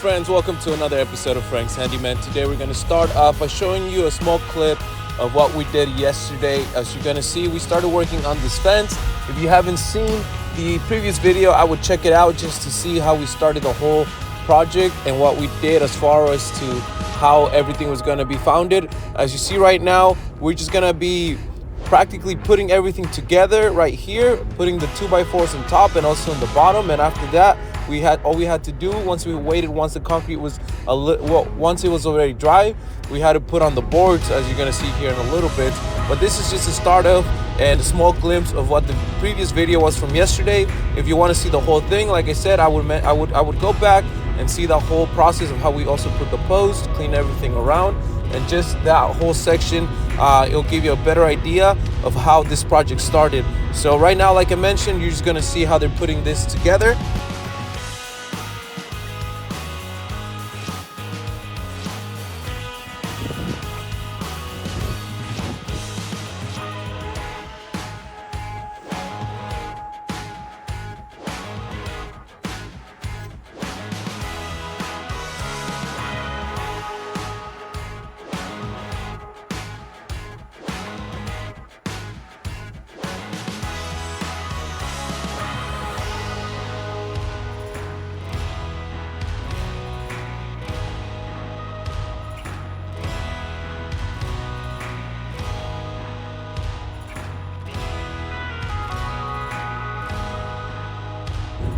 friends, welcome to another episode of Frank's Handyman. Today we're going to start off by showing you a small clip of what we did yesterday. As you're going to see, we started working on this fence. If you haven't seen the previous video, I would check it out just to see how we started the whole project and what we did as far as to how everything was going to be founded. As you see right now, we're just going to be practically putting everything together right here, putting the 2x4s on top and also on the bottom. And after that, all we had to do once the concrete was once it was already dry, we had to put on the boards, as you're going to see here in a little bit. But this is just a start of and a small glimpse of what the previous video was from yesterday. If you want to see the whole thing, like I said, I would go back and see the whole process of how we also put the post, clean everything around, and just that whole section. It'll give you a better idea of how this project started. So right now, like I mentioned, you're just going to see how they're putting this together.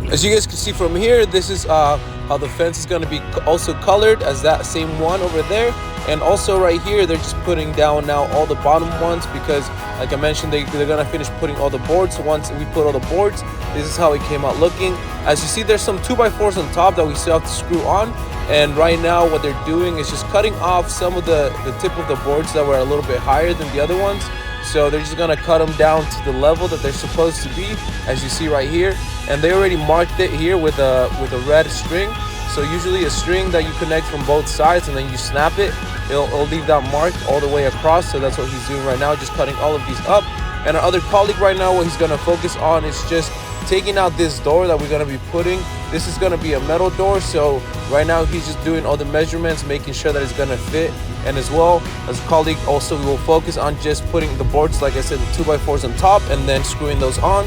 As you guys can see from here, this is how the fence is going to be also colored as that same one over there. And also right here, they're just putting down now all the bottom ones because, like I mentioned, they're going to finish putting all the boards. So once we put all the boards, this is how it came out looking. As you see, there's some 2x4s on top that we still have to screw on. And right now what they're doing is just cutting off some of the tip of the boards that were a little bit higher than the other ones. So they're just gonna cut them down to the level that they're supposed to be, as you see right here. And they already marked it here with a red string. So usually a string that you connect from both sides and then you snap it, it'll leave that mark all the way across. So that's what he's doing right now, just cutting all of these up. And our other colleague right now, what he's gonna focus on is just taking out this door that we're gonna be putting. This is gonna be a metal door. So right now he's just doing all the measurements, making sure that it's gonna fit. And as well as a colleague, also we will focus on just putting the boards, like I said, the 2x4s on top and then screwing those on.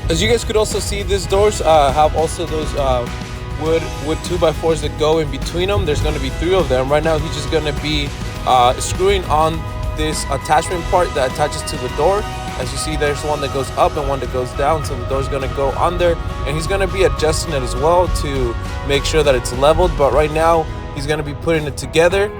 As you guys could also see, these doors have also those wood 2x4s that go in between them. There's going to be 3 of them. Right now he's just going to be screwing on this attachment part that attaches to the door. As you see, there's one that goes up and one that goes down, so the door's going to go on there, and he's going to be adjusting it as well to make sure that it's leveled. But right now he's going to be putting it together.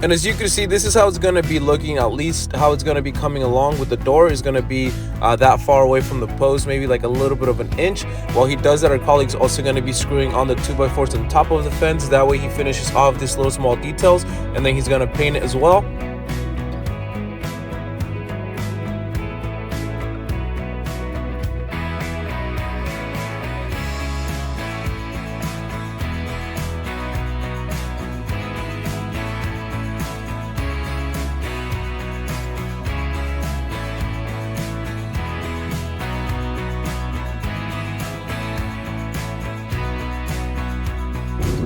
And as you can see, this is how it's going to be looking, at least how it's going to be coming along. With the door is going to be that far away from the post, maybe like a little bit of an inch. While he does that, our colleague's also going to be screwing on the 2x4s on top of the fence. That way he finishes off these little small details, and then he's going to paint it as well.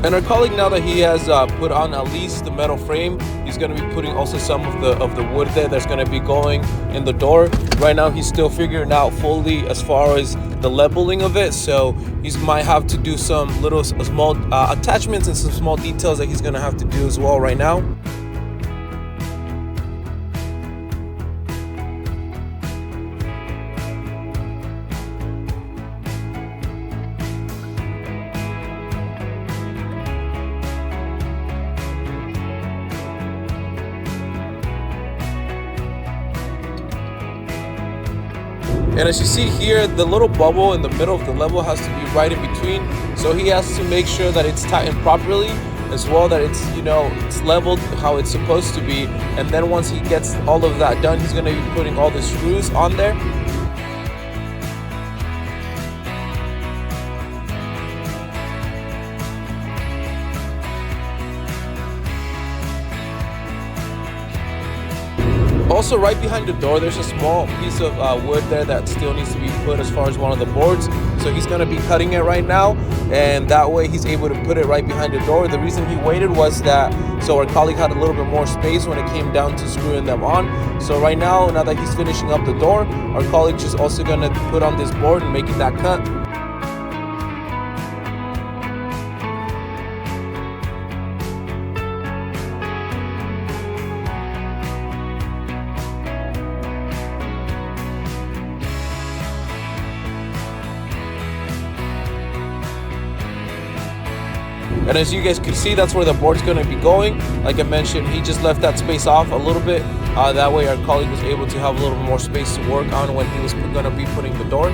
And our colleague, now that he has put on at least the metal frame, he's going to be putting also some of the wood there that's going to be going in the door. Right now he's still figuring out fully as far as the leveling of it, so he might have to do some little small attachments and some small details that he's going to have to do as well right now. And as you see here, the little bubble in the middle of the level has to be right in between. So he has to make sure that it's tightened properly. as well, that it's, you know, it's leveled how it's supposed to be. And then once he gets all of that done, he's going to be putting all the screws on there. Also, right behind the door, there's a small piece of wood there that still needs to be put as far as one of the boards. So he's going to be cutting it right now, and that way he's able to put it right behind the door. The reason he waited was that so our colleague had a little bit more space when it came down to screwing them on. So right now that he's finishing up the door, our colleague is also going to put on this board and making that cut. And as you guys can see, that's where the board's going to be going. Like I mentioned, he just left that space off a little bit. That way our colleague was able to have a little more space to work on when he was going to be putting the door.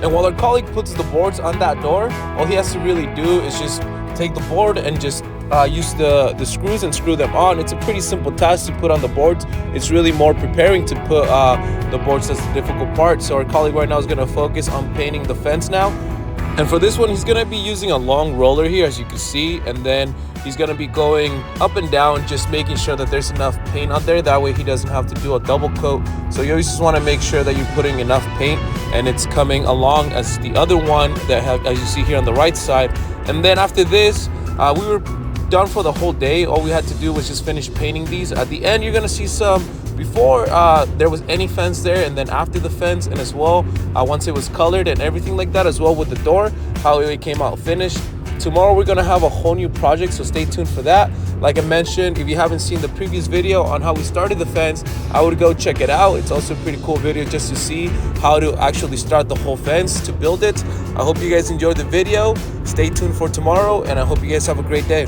And while our colleague puts the boards on that door, all he has to really do is just take the board and just use the screws and screw them on. It's a pretty simple task to put on the boards. It's really more preparing to put the boards that's the difficult part. So our colleague right now is going to focus on painting the fence now. And for this one, he's going to be using a long roller here, as you can see, and then he's going to be going up and down, just making sure that there's enough paint on there. That way he doesn't have to do a double coat. So you always just want to make sure that you're putting enough paint and it's coming along as the other one that as you see here on the right side. And then after this, we were done for the whole day. All we had to do was just finish painting these. At the end, you're gonna see some before there was any fence there, and then after the fence, and as well once it was colored and everything like that, as well with the door, how it came out finished. Tomorrow we're gonna have a whole new project, so stay tuned for that. Like I mentioned, if you haven't seen the previous video on how we started the fence, I would go check it out. It's also a pretty cool video just to see how to actually start the whole fence to build it. I hope you guys enjoyed the video. Stay tuned for tomorrow, and I hope you guys have a great day.